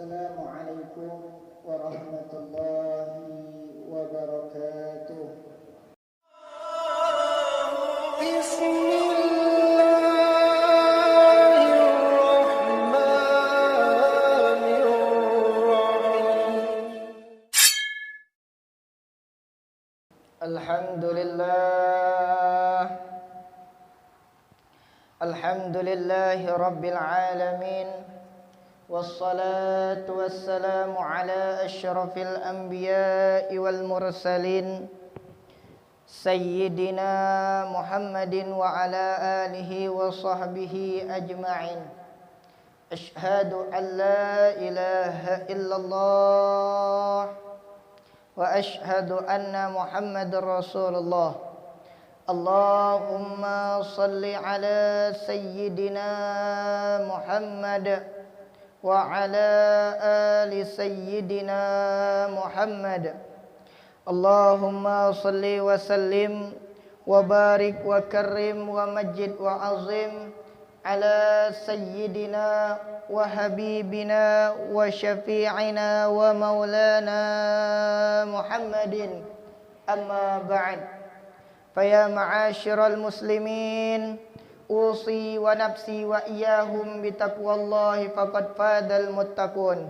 Assalamualaikum warahmatullahi wabarakatuh. Alhamdulillahi Rabbil Alamin. Wassalatu wassalamu ala asyrafil anbiya'i wal mursalin Sayyidina Muhammadin wa ala alihi wa sahbihi ajma'in. Ashhadu an la ilaha illallah wa ashhadu anna Muhammadar Rasulullah. Allahumma salli ala Sayyidina Muhammad wa ala ali Sayyidina Muhammad. Allahumma salli wa sallim wa barik wa karrim wa majid wa azim ala Sayyidina wa habibina wa syafi'ina wa maulana Muhammadin. Amma ba'd. Faya ma'asyiral muslimin, usi wa nafsi wa iyahum bitaqwallahi faqad fadal muttaqun.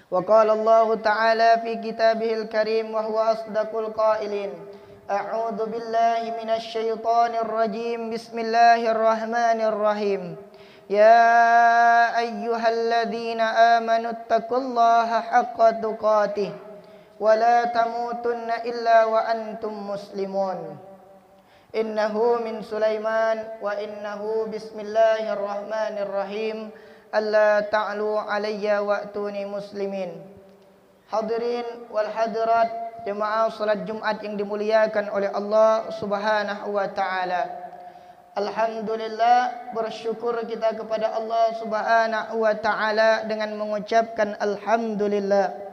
Wa qala Allah ta'ala fi kitabihil karim wa huwa asdaqul qailin. A'udzu billahi minasy syaithanir rajim. Bismillahirrahmanirrahim. Ya ayyuhalladzina amanu taqullaha haqqa tuqatih wa la tamutunna illa wa antum muslimun. Innahu min Sulaiman wa innahu bismillahirrahmanirrahim. Alla ta'lu alayya wa'tuni muslimin. Hadirin wal hadirat, jemaah salat Jumat yang dimuliakan oleh Allah Subhanahu wa taala. Alhamdulillah, bersyukur kita kepada Allah Subhanahu wa taala dengan mengucapkan alhamdulillah.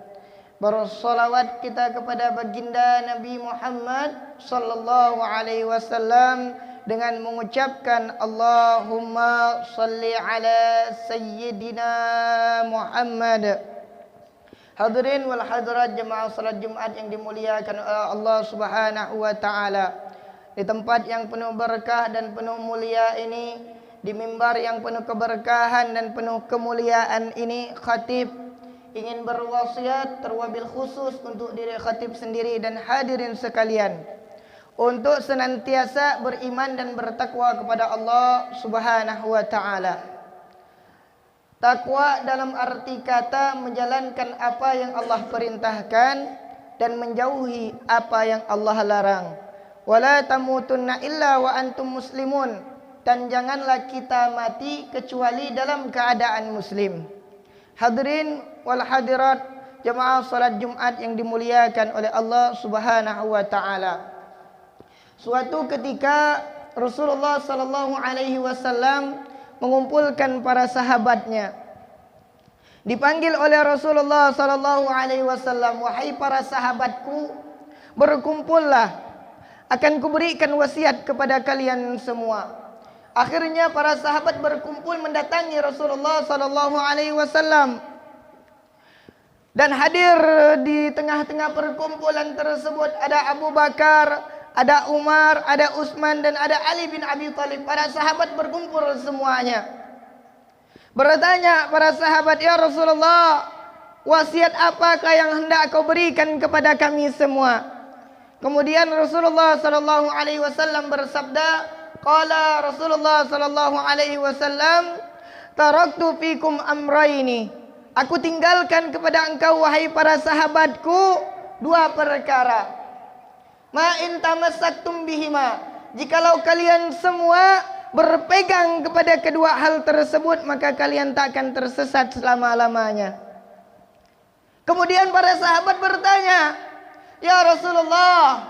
Bersolawat kita kepada baginda Nabi Muhammad sallallahu alaihi wasallam dengan mengucapkan Allahumma salli ala Sayyidina Muhammad. Hadirin wal hadirat, jemaah salat Jumat yang dimuliakan oleh Allah Subhanahu wa taala. Di tempat yang penuh berkah dan penuh mulia ini, di mimbar yang penuh keberkahan dan penuh kemuliaan ini, khatib ingin berwasiat terwabil khusus untuk diri khatib sendiri dan hadirin sekalian untuk senantiasa beriman dan bertakwa kepada Allah Subhanahu wa taala. Takwa dalam arti kata menjalankan apa yang Allah perintahkan dan menjauhi apa yang Allah larang. Wala tamutunna illa wa antum muslimun, dan janganlah kita mati kecuali dalam keadaan muslim. Hadirin wal hadirat, jemaah salat Jumat yang dimuliakan oleh Allah Subhanahu wa taala. Suatu ketika Rasulullah sallallahu alaihi wasallam mengumpulkan para sahabatnya. Dipanggil oleh Rasulullah sallallahu alaihi wasallam, "Wahai para sahabatku, berkumpullah. Akan kuberikan wasiat kepada kalian semua." Akhirnya para sahabat berkumpul mendatangi Rasulullah sallallahu alaihi wasallam. Dan hadir di tengah-tengah perkumpulan tersebut ada Abu Bakar, ada Umar, ada Utsman dan ada Ali bin Abi Thalib. Para sahabat berkumpul semuanya. Bertanya para sahabat, "Ya Rasulullah, wasiat apakah yang hendak kau berikan kepada kami semua?" Kemudian Rasulullah sallallahu alaihi wasallam bersabda, qala Rasulullah sallallahu alaihi wasallam, "Taraktu fikum amrayni." Aku tinggalkan kepada engkau wahai para sahabatku dua perkara. Ma in tamassaktum bihima. Jikalau kalian semua berpegang kepada kedua hal tersebut, maka kalian tak akan tersesat selama-lamanya. Kemudian para sahabat bertanya, "Ya Rasulullah,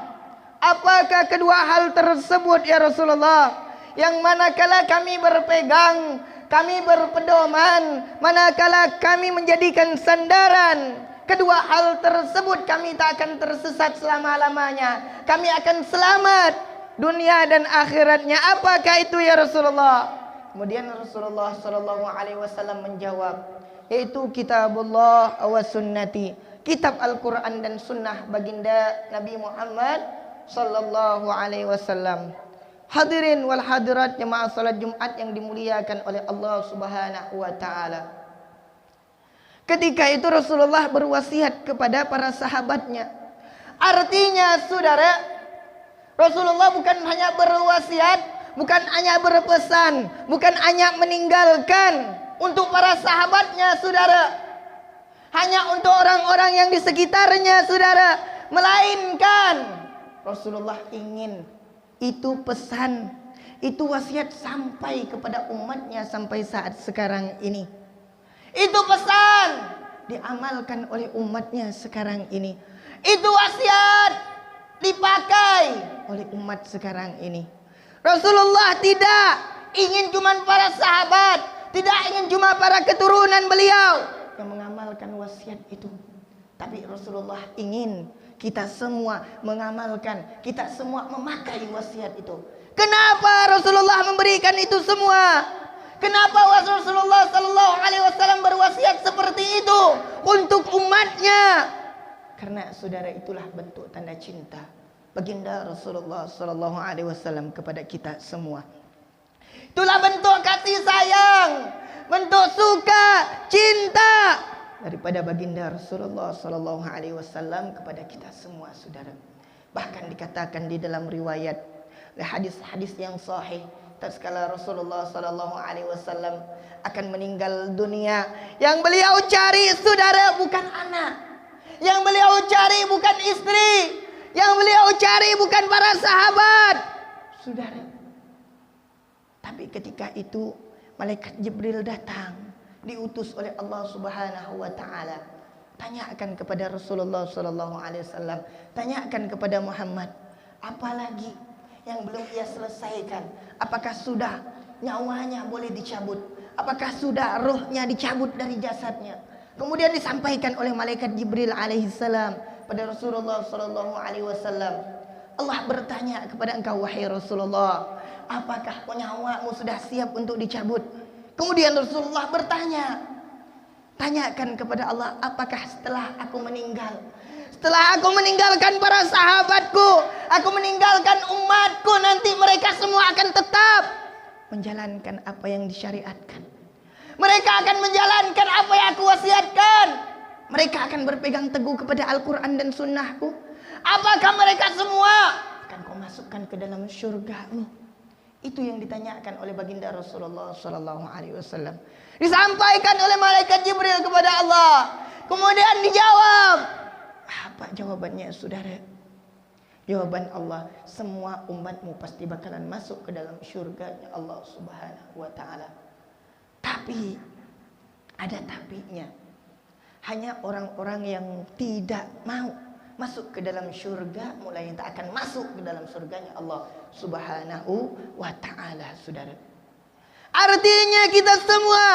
apakah kedua hal tersebut ya Rasulullah? Yang manakala kami berpegang, kami berpedoman, manakala kami menjadikan sandaran, kedua hal tersebut kami tak akan tersesat selama-lamanya. Kami akan selamat dunia dan akhiratnya. Apakah itu ya Rasulullah?" Kemudian Rasulullah sallallahu alaihi wasallam menjawab, yaitu kitabullah wa sunnati, kitab Al-Quran dan sunnah baginda Nabi Muhammad sallallahu alaihi wasallam. Hadirin wal hadirat jemaah salat Jumat yang dimuliakan oleh Allah Subhanahu wa taala. Ketika itu Rasulullah berwasiat kepada para sahabatnya. Artinya saudara, Rasulullah bukan hanya berwasiat, bukan hanya berpesan, bukan hanya meninggalkan untuk para sahabatnya saudara, hanya untuk orang-orang yang di sekitarnya saudara, melainkan Rasulullah ingin itu pesan, itu wasiat sampai kepada umatnya sampai saat sekarang ini. Itu pesan diamalkan oleh umatnya sekarang ini. Itu wasiat dipakai oleh umat sekarang ini. Rasulullah tidak ingin cuma para sahabat, tidak ingin cuma para keturunan beliau yang mengamalkan wasiat itu. Tapi Rasulullah ingin kita semua mengamalkan, kita semua memakai wasiat itu. Kenapa Rasulullah memberikan itu semua? Kenapa Rasulullah sallallahu alaihi wasallam berwasiat seperti itu untuk umatnya? Karena saudara, itulah bentuk tanda cinta baginda Rasulullah sallallahu alaihi wasallam kepada kita semua. Itulah bentuk kasih sayang, bentuk suka, cinta daripada baginda Rasulullah sallallahu alaihi wasallam kepada kita semua saudara. Bahkan dikatakan di dalam riwayat hadis-hadis yang sahih, tatkala Rasulullah sallallahu alaihi wasallam akan meninggal dunia, yang beliau cari saudara bukan anak, yang beliau cari bukan istri, yang beliau cari bukan para sahabat saudara. Tapi ketika itu malaikat Jibril datang, diutus oleh Allah Subhanahu wa taala. Tanyakan kepada Rasulullah sallallahu alaihi wasallam, tanyakan kepada Muhammad, apalagi yang belum ia selesaikan? Apakah sudah nyawanya boleh dicabut? Apakah sudah rohnya dicabut dari jasadnya? Kemudian disampaikan oleh malaikat Jibril alaihissalam pada Rasulullah sallallahu alaihi wasallam. Allah bertanya kepada engkau wahai Rasulullah, apakah nyawamu sudah siap untuk dicabut? Kemudian Rasulullah bertanya, tanyakan kepada Allah, apakah setelah aku meninggal, setelah aku meninggalkan para sahabatku, aku meninggalkan umatku, nanti mereka semua akan tetap menjalankan apa yang disyariatkan. Mereka akan menjalankan apa yang aku wasiatkan. Mereka akan berpegang teguh kepada Al-Quran dan sunnahku. Apakah mereka semua akan kau masukkan ke dalam syurgamu? Itu yang ditanyakan oleh baginda Rasulullah sallallahu alaihi wasallam. Disampaikan oleh malaikat Jibril kepada Allah. Kemudian dijawab. Apa jawabannya saudara? Jawaban Allah, semua umatmu pasti bakalan masuk ke dalam syurganya Allah Subhanahu wa taala. Tapi ada tapinya. Hanya orang-orang yang tidak mau masuk ke dalam syurga mulai yang tak akan masuk ke dalam surganya Allah Subhanahu wa taala saudara. Artinya kita semua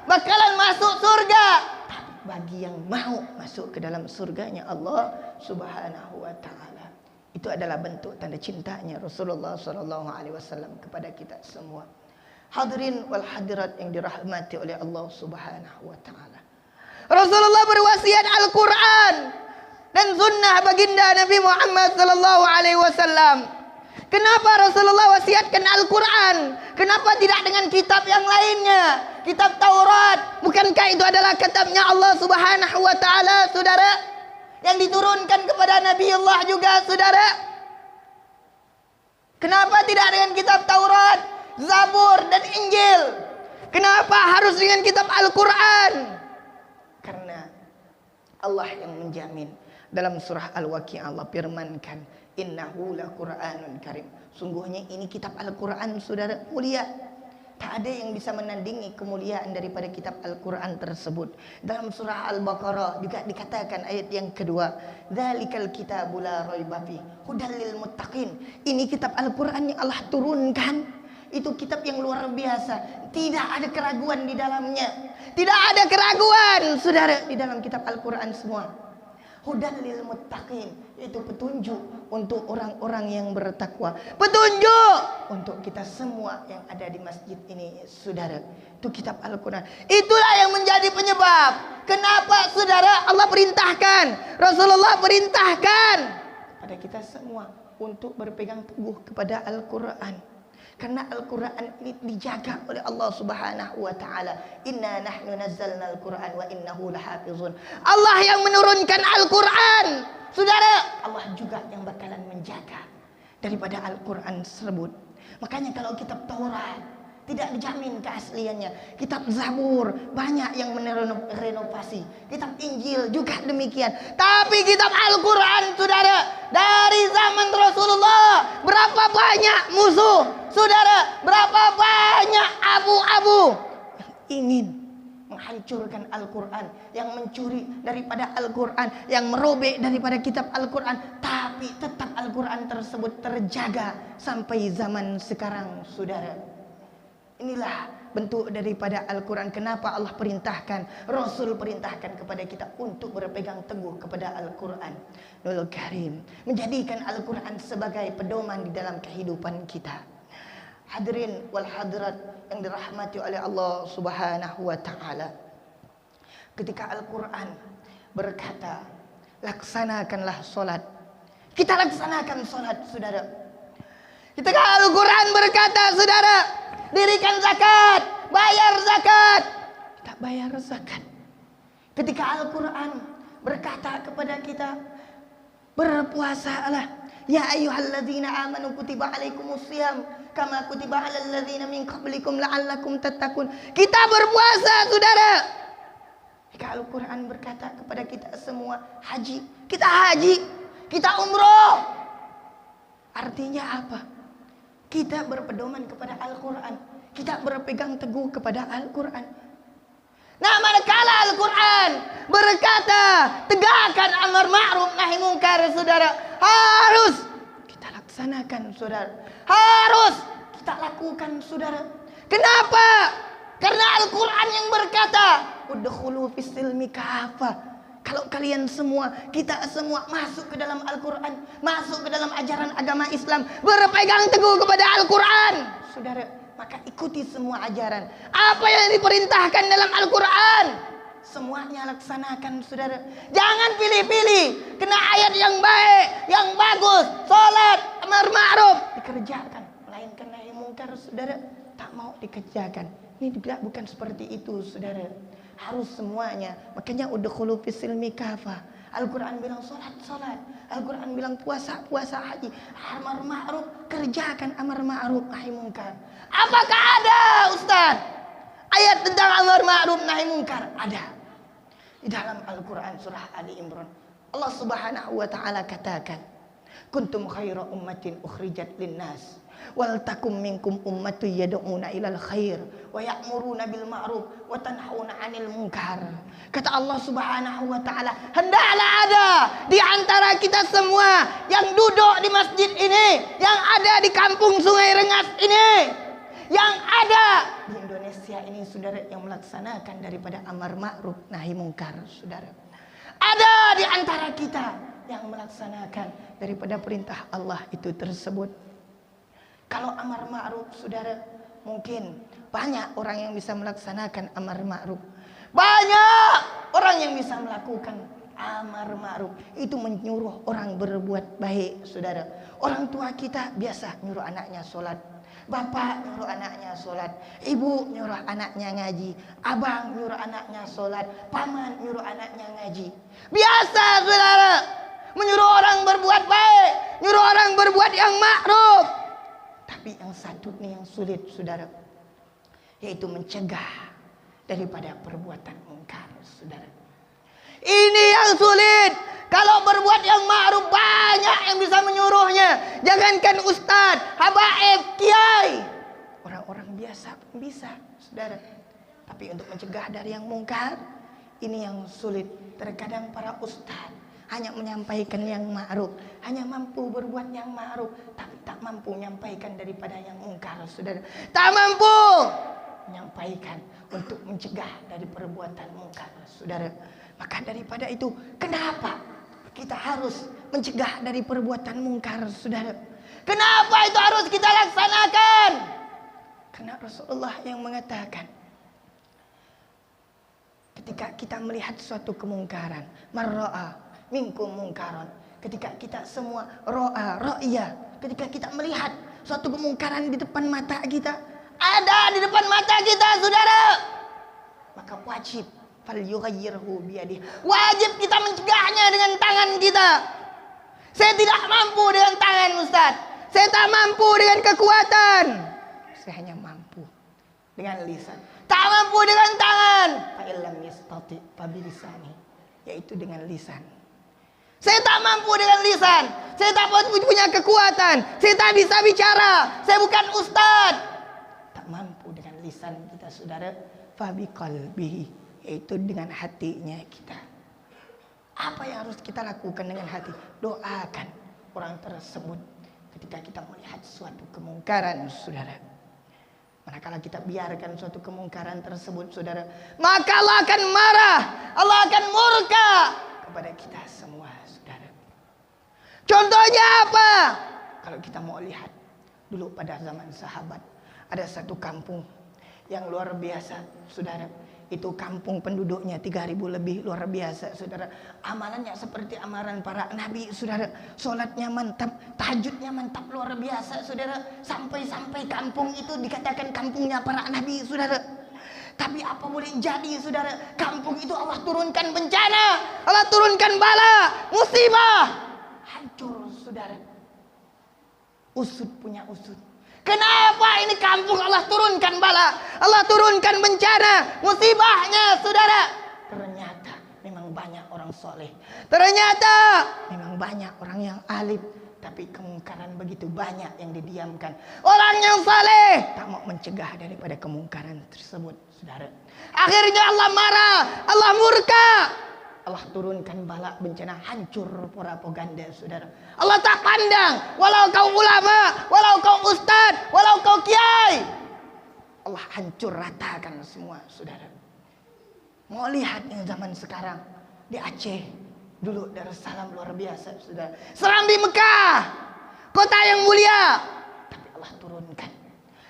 bakalan masuk surga, tapi bagi yang mau masuk ke dalam surganya Allah Subhanahu wa taala. Itu adalah bentuk tanda cintanya Rasulullah sallallahu alaihi wasallam kepada kita semua. Hadirin wal hadirat yang dirahmati oleh Allah Subhanahu wa taala. Rasulullah berwasiat Al-Quran dan sunnah baginda Nabi Muhammad sallallahu alaihi wasallam. Kenapa Rasulullah wasiatkan Al-Quran? Kenapa tidak dengan kitab yang lainnya? Kitab Taurat, bukankah itu adalah kitabnya Allah Subhanahu wa taala, saudara? Yang diturunkan kepada Nabi Allah juga, saudara. Kenapa tidak dengan kitab Taurat, Zabur dan Injil? Kenapa harus dengan kitab Al-Quran? Karena Allah yang menjamin. Dalam surah Al-Waqi'ah Allah firmankan, innahu laqur'anun karim. Sungguhnya ini kitab Al-Quran saudara mulia. Tak ada yang bisa menandingi kemuliaan daripada kitab Al-Quran tersebut. Dalam surah Al-Baqarah juga dikatakan ayat yang kedua, dzalikal kitabu la raiba fi hudal lil muttaqin. Ini kitab Al-Quran yang Allah turunkan, itu kitab yang luar biasa. Tidak ada keraguan di dalamnya. Tidak ada keraguan saudara di dalam kitab Al-Quran semua. Hudan lil muttaqin, itu petunjuk untuk orang-orang yang bertakwa. Petunjuk untuk kita semua yang ada di masjid ini, saudara. Itu kitab Al-Quran. Itulah yang menjadi penyebab kenapa, saudara, Allah perintahkan, Rasulullah perintahkan kepada kita semua untuk berpegang teguh kepada Al-Quran. Karena Al-Quran ini dijaga oleh Allah Subhanahu wa ta'ala. Inna nahnu nazzalna Al-Quran wa innahu lahafizun. Allah yang menurunkan Al-Quran, saudara, Allah juga yang bakalan menjaga daripada Al-Quran tersebut. Makanya kalau kitab Taurat tidak dijamin keasliannya, kitab Zabur banyak yang merenovasi, kitab Injil juga demikian. Tapi kitab Al-Quran, saudara, dari zaman Rasulullah berapa banyak musuh, saudara, berapa banyak abu-abu yang ingin menghancurkan Al-Quran, yang mencuri daripada Al-Quran, yang merobek daripada kitab Al-Quran. Tapi tetap Al-Quran tersebut terjaga sampai zaman sekarang, saudara. Inilah bentuk daripada Al-Quran. Kenapa Allah perintahkan, Rasul perintahkan kepada kita untuk berpegang teguh kepada Al-Quran Nul Karim, menjadikan Al-Quran sebagai pedoman di dalam kehidupan kita. Hadirin wal hadirat yang dirahmati oleh Allah Subhanahu wa ta'ala, ketika Al-Quran berkata laksanakanlah solat, kita laksanakan solat, saudara. Ketika Al-Quran berkata, saudara, dirikan zakat, bayar zakat, kita bayar zakat. Ketika Al-Quran berkata kepada kita, berpuasalah, ya ayyuhalladzina amanu kutiba alaikumusiyam kama kutiba alal ladzina min qablikum la'allakum tattaqun. Kita berpuasa, saudara. Ketika Al-Quran berkata kepada kita semua haji, kita umroh. Artinya apa? Kita berpedoman kepada Al-Quran, kita berpegang teguh kepada Al-Quran. Nah, manakala Al-Quran berkata tegakkan amar ma'ruf nahi mungkar, saudara, harus kita laksanakan, saudara, harus kita lakukan, saudara. Kenapa? Karena Al-Quran yang berkata udkhulu fis silmi kafah. Kalau kalian semua, kita semua masuk ke dalam Al-Quran, masuk ke dalam ajaran agama Islam, berpegang teguh kepada Al-Quran, saudara, maka ikuti semua ajaran. Apa yang diperintahkan dalam Al-Quran, semuanya laksanakan, saudara. Jangan pilih-pilih, kena ayat yang baik, yang bagus, sholat, amar ma'ruf, dikerjakan. Melainkan nahi mungkar, saudara, tak mau dikerjakan. Ini dibilang bukan seperti itu, saudara. Harus semuanya. Makanya udkhulu fis silmi kafah. Al-Quran bilang salat. Al-Quran bilang puasa, haji. Amar ma'ruf, kerjakan amar ma'ruf nahi mungkar. Apakah ada, Ustaz, ayat tentang amar ma'ruf nahi mungkar? Ada. Di dalam Al-Quran surah Ali Imran, Allah Subhanahu wa ta'ala katakan, kuntum khaira ummatin ukhrijat linnas wal takum minkum ummatu yad'una ilal khair wa ya'muruna bil ma'ruf wa tanhauna 'anil munkar. Kata Allah Subhanahu wa ta'ala, hendaklah ada di antara kita semua yang duduk di masjid ini, yang ada di kampung Sungai Rengas ini, yang ada di Indonesia ini, saudara, yang melaksanakan daripada amar ma'ruf nahi mungkar, saudara. Ada di antara kita yang melaksanakan daripada perintah Allah itu tersebut. Kalau amar ma'ruf, saudara, mungkin banyak orang yang bisa melaksanakan amar ma'ruf. Banyak orang yang bisa melakukan amar ma'ruf. Itu menyuruh orang berbuat baik, saudara. Orang tua kita biasa nyuruh anaknya sholat. Bapak nyuruh anaknya sholat. Ibu nyuruh anaknya ngaji. Abang nyuruh anaknya sholat. Paman nyuruh anaknya ngaji. Biasa, saudara, menyuruh orang berbuat baik, nyuruh orang berbuat yang ma'ruf. Tapi yang satu nih yang sulit, saudara, yaitu mencegah daripada perbuatan mungkar, saudara. Ini yang sulit. Kalau berbuat yang ma'ruf banyak yang bisa menyuruhnya. Jangankan ustadz, habaib, kiai, orang-orang biasa pun bisa, saudara. Tapi untuk mencegah dari yang mungkar, ini yang sulit. Terkadang para ustadz hanya menyampaikan yang ma'ruf, hanya mampu berbuat yang ma'ruf, tapi tak mampu menyampaikan daripada yang mungkar, saudara. Tak mampu menyampaikan untuk mencegah dari perbuatan mungkar, saudara. Maka daripada itu, kenapa kita harus mencegah dari perbuatan mungkar, saudara. Kenapa itu harus kita laksanakan? Karena Rasulullah yang mengatakan, ketika kita melihat suatu kemungkaran, marra'a minkum mungkaran, ketika kita semua ra'ya, ketika kita melihat suatu kemungkaran di depan mata kita, ada di depan mata kita, saudara, maka wajib falyughayyirhu biyadihi, wajib kita mencegahnya dengan tangan kita. Saya tidak mampu dengan tangan, Ustaz. Saya tak mampu dengan kekuatan. Saya hanya mampu dengan lisan. Tak mampu dengan tangan. Fa illam yastati fa bilisani, yaitu dengan lisan. Saya tak mampu dengan lisan. Saya tak punya kekuatan. Saya tak bisa bicara. Saya bukan ustaz. Tak mampu dengan lisan kita, saudara. Fa biqalbihi, yaitu dengan hatinya kita. Apa yang harus kita lakukan dengan hati? Doakan orang tersebut ketika kita melihat suatu kemungkaran, saudara. Manakala kita biarkan suatu kemungkaran tersebut, saudara, maka Allah akan marah, Allah akan murka kepada kita semua, saudara. Contohnya apa? Kalau kita mau lihat dulu pada zaman sahabat, ada satu kampung yang luar biasa, saudara. Itu kampung penduduknya 3.000 lebih, luar biasa, saudara. Amalannya seperti amalan para nabi, saudara. Sholatnya mantap, tahajudnya mantap, luar biasa, saudara. Sampai-sampai kampung itu dikatakan kampungnya para nabi, saudara. Tapi apa boleh jadi, saudara? Kampung itu Allah turunkan bencana, Allah turunkan bala, musibah, hancur, saudara. Usut punya usut. Kenapa ini kampung Allah turunkan bala, Allah turunkan bencana, musibahnya, saudara? Ternyata memang banyak orang soleh, ternyata memang banyak orang yang alim, tapi kemungkaran begitu banyak yang didiamkan. Orang yang saleh tak mau mencegah daripada kemungkaran tersebut, saudara. Akhirnya Allah marah, Allah murka, Allah turunkan bala bencana, hancur propaganda, saudara. Allah tak pandang, walau kau ulama, walau kau ustad, walau kau kiai. Allah hancur ratakan semua, saudara. Mau lihat yang zaman sekarang di Aceh, dulu Darussalam luar biasa, saudara. Serambi Mekah, kota yang mulia, tapi Allah turunkan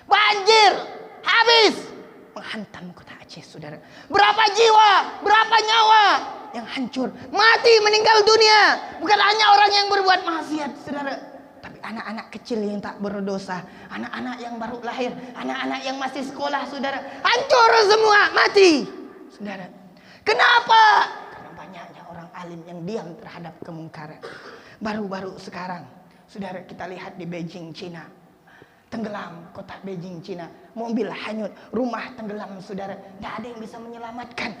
banjir, habis menghantam kota Aceh, saudara. Berapa jiwa, berapa nyawa yang hancur, mati, meninggal dunia. Bukan hanya orang yang berbuat maksiat, saudara, tapi anak-anak kecil yang tak berdosa, anak-anak yang baru lahir, anak-anak yang masih sekolah, saudara, hancur semua, mati, saudara. Kenapa? Karena banyaknya orang alim yang diam terhadap kemungkaran. Baru-baru sekarang, saudara, kita lihat di Beijing, Cina, tenggelam kota Beijing, Cina, mobil hanyut, rumah tenggelam, saudara, tidak ada yang bisa menyelamatkan.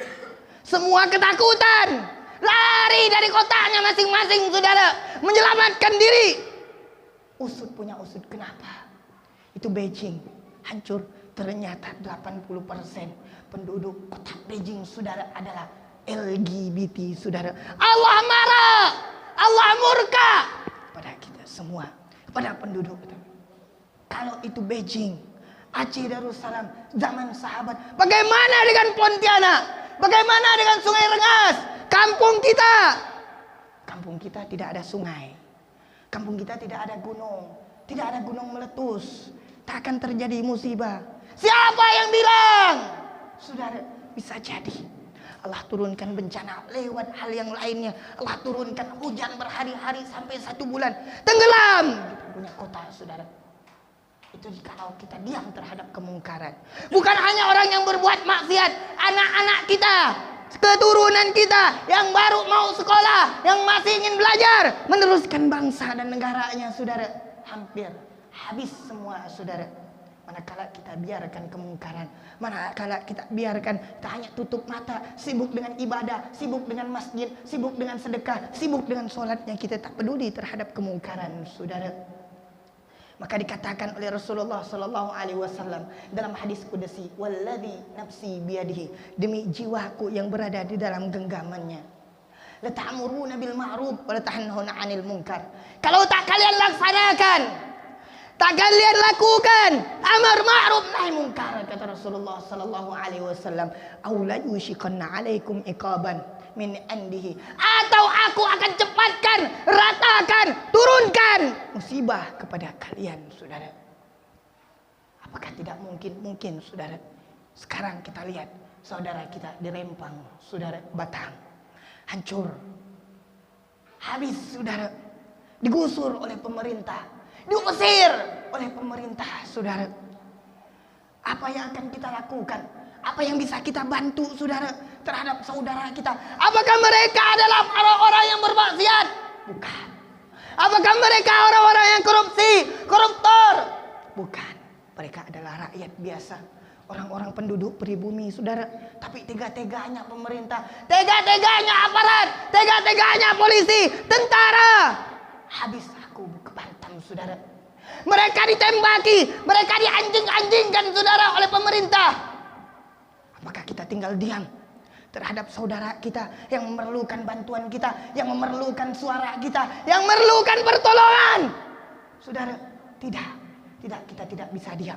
Semua ketakutan, lari dari kotanya masing-masing, saudara, menyelamatkan diri. Usut punya usut, kenapa? Itu Beijing hancur. Ternyata 80% penduduk kota Beijing, saudara, adalah LGBT, saudara. Allah marah, Allah murka pada kita semua, pada penduduk. Kalau itu Beijing, Aceh, Darussalam, zaman sahabat, bagaimana dengan Pontianak? Bagaimana dengan Sungai Rengas? Kampung kita. Kampung kita tidak ada sungai. Kampung kita tidak ada gunung. Tidak ada gunung meletus. Tak akan terjadi musibah. Siapa yang bilang? Saudara, bisa jadi Allah turunkan bencana lewat hal yang lainnya. Allah turunkan hujan berhari-hari sampai 1 bulan. Tenggelam kita punya kota, saudara. Itu kalau kita diam terhadap kemungkaran. Bukan hanya orang yang berbuat maksiat, anak-anak kita, keturunan kita yang baru mau sekolah, yang masih ingin belajar, meneruskan bangsa dan negaranya, saudara. Hampir habis semua, saudara. Manakala kita biarkan kemungkaran, manakala kita biarkan, kita hanya tutup mata, sibuk dengan ibadah, sibuk dengan masjid, sibuk dengan sedekah, sibuk dengan sholatnya, kita tak peduli terhadap kemungkaran, saudara. Maka dikatakan oleh Rasulullah sallallahu alaihi wasallam dalam hadis qudsi, "Walladzi nafsi biyadihi," demi jiwaku yang berada di dalam genggamannya, "La ta'muruna bil ma'ruf wa la tanhauna 'anil munkar." Kalau tak kalian laksanakan, tak kalian lakukan amar ma'ruf nahi munkar, kata Rasulullah sallallahu alaihi wasallam, "Aw la yushikanna 'alaikum iqaban min indihi," atau aku akan cepatkan, ratakan, turunkan musibah kepada kalian, saudara. Apakah tidak mungkin? Mungkin, saudara. Sekarang kita lihat saudara kita di Rempang, saudara, Batang, hancur, habis, saudara, digusur oleh pemerintah, diusir oleh pemerintah, saudara. Apa yang akan kita lakukan? Apa yang bisa kita bantu, saudara, terhadap saudara kita? Apakah mereka adalah orang-orang yang bermaksiat? Bukan. Apakah mereka orang-orang yang koruptor? Bukan. Mereka adalah rakyat biasa, orang-orang penduduk pribumi, saudara. Tapi tega-teganya pemerintah, tega-teganya aparat, tega-teganya polisi, tentara. Habis aku kebantam, saudara. Mereka ditembaki, mereka dianjing-anjingkan, saudara, oleh pemerintah. Apakah kita tinggal diam terhadap saudara kita yang memerlukan bantuan kita, yang memerlukan suara kita, yang memerlukan pertolongan? Saudara, tidak, kita tidak bisa diam.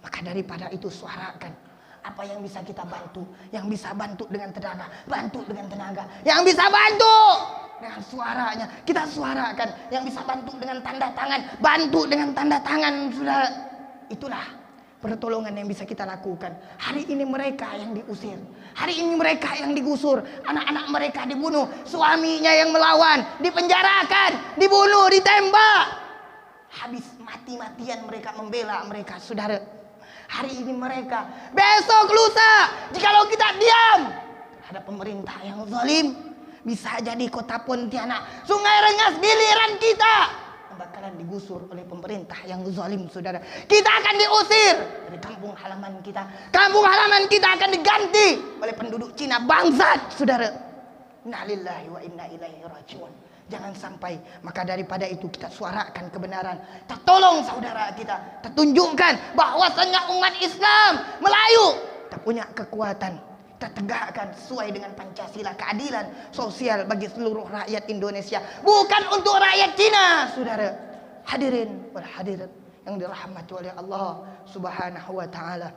Maka daripada itu suarakan apa yang bisa kita bantu, yang bisa bantu dengan tenaga, bantu dengan tenaga, yang bisa bantu dengan suaranya, kita suarakan, yang bisa bantu dengan tanda tangan, bantu dengan tanda tangan, saudara. Itulah pertolongan yang bisa kita lakukan. Hari ini mereka yang diusir, hari ini mereka yang digusur, anak-anak mereka dibunuh, suaminya yang melawan dipenjarakan, dibunuh, ditembak. Habis mati-matian mereka membela mereka, saudara. Hari ini mereka, besok lusa, jikalau kita diam terhadap pemerintah yang zalim, bisa jadi kota Pontianak, Sungai Rengas, giliran kita bakalan digusur oleh pemerintah yang zalim, saudara. Kita akan diusir dari kampung halaman kita. Kampung halaman kita akan diganti oleh penduduk Cina bangsat, saudara. Inna lillahi wa inna ilaihi rajiun. Jangan sampai. Maka daripada itu kita suarakan kebenaran, kita tolong saudara kita, kita tunjukkan bahwasanya umat Islam Melayu kita punya kekuatan, kita tegakkan sesuai dengan Pancasila, keadilan sosial bagi seluruh rakyat Indonesia, bukan untuk rakyat Cina, saudara. Hadirin wal hadirat yang dirahmati oleh Allah Subhanahu wa taala.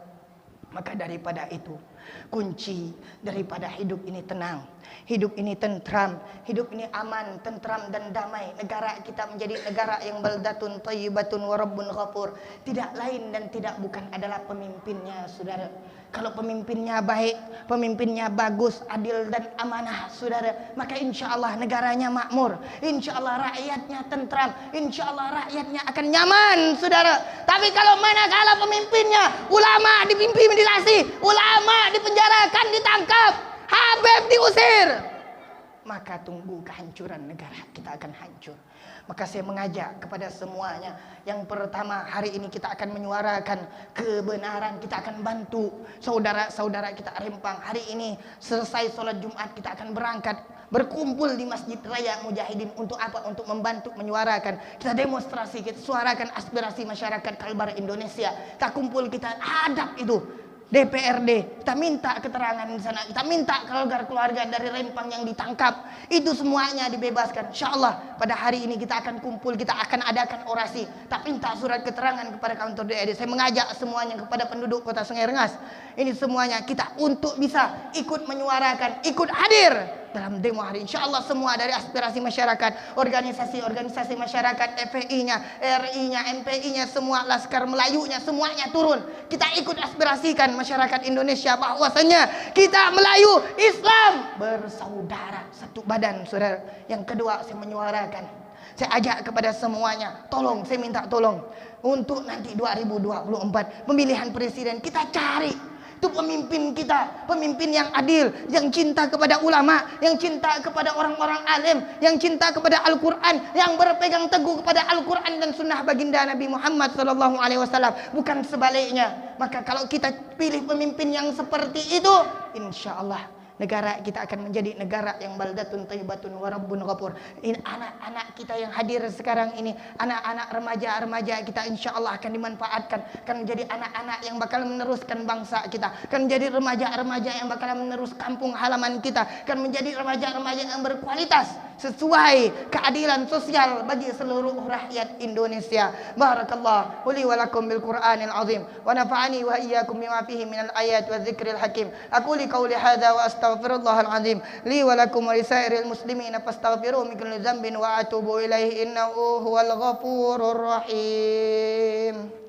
Maka daripada itu, kunci daripada hidup ini tenang, hidup ini tentram, hidup ini aman, tentram dan damai, negara kita menjadi negara yang baldatun thayyibatun wa rabbun ghafur, tidak lain dan tidak bukan adalah pemimpinnya, saudara. Kalau pemimpinnya baik, pemimpinnya bagus, adil dan amanah, saudara, maka insya Allah negaranya makmur, insya Allah rakyatnya tentram, insya Allah rakyatnya akan nyaman, saudara. Tapi kalau manakala pemimpinnya ulama diintimidasi, ulama dipenjarakan, ditangkap, Habib diusir, maka tunggu kehancuran negara kita akan hancur. Maka saya mengajak kepada semuanya, yang pertama, hari ini kita akan menyuarakan kebenaran, kita akan bantu saudara-saudara kita Rempang. Hari ini selesai sholat Jumat kita akan berangkat, berkumpul di Masjid Raya Mujahidin. Untuk apa? Untuk membantu menyuarakan, kita demonstrasi, kita suarakan aspirasi masyarakat Kalbar Indonesia. Kita kumpul, kita hadap itu DPRD, kita minta keterangan di sana, kita minta keluarga dari Rempang yang ditangkap itu semuanya dibebaskan. Insya Allah pada hari ini kita akan kumpul, kita akan adakan orasi, kita minta surat keterangan kepada kantor DPRD. Saya mengajak semuanya kepada penduduk Kota Sungai Rengas, ini semuanya kita untuk bisa ikut menyuarakan, ikut hadir dalam demo hari. Insya Allah semua dari aspirasi masyarakat, organisasi-organisasi masyarakat, FPI-nya, RI-nya, MPI-nya, semua Laskar Melayunya, semuanya turun. Kita ikut aspirasikan masyarakat Indonesia bahwasanya kita Melayu Islam bersaudara, satu badan, saudara. Yang kedua, saya menyuarakan, saya ajak kepada semuanya, tolong, saya minta tolong untuk nanti 2024 pemilihan presiden, kita cari itu pemimpin kita, pemimpin yang adil, yang cinta kepada ulama, yang cinta kepada orang-orang alim, yang cinta kepada Al-Quran, yang berpegang teguh kepada Al-Quran dan sunnah baginda Nabi Muhammad SAW, bukan sebaliknya. Maka kalau kita pilih pemimpin yang seperti itu, insya Allah negara kita akan menjadi negara yang baldatun thayyibatun wa rabbun ghafur. Ini anak-anak kita yang hadir sekarang ini, anak-anak remaja-remaja kita insya Allah akan dimanfaatkan, akan menjadi anak-anak yang bakal meneruskan bangsa kita, akan menjadi remaja-remaja yang bakal menerus kampung halaman kita, akan menjadi remaja-remaja yang berkualitas. sesuai keadilan sosial bagi seluruh rakyat Indonesia. Barakallah li wa lakum bil Qur'anil azim wa nafa'ani wa iyyakum bima fihi minal ayat wa dzikril hakim. Aku li qauli hadza wa astaghfirullahal azim li wa lakum wa lisairil muslimin fastaghfiruhu min kulli dzambin wa atubu ilaihi innahu huwal ghafurur rahim.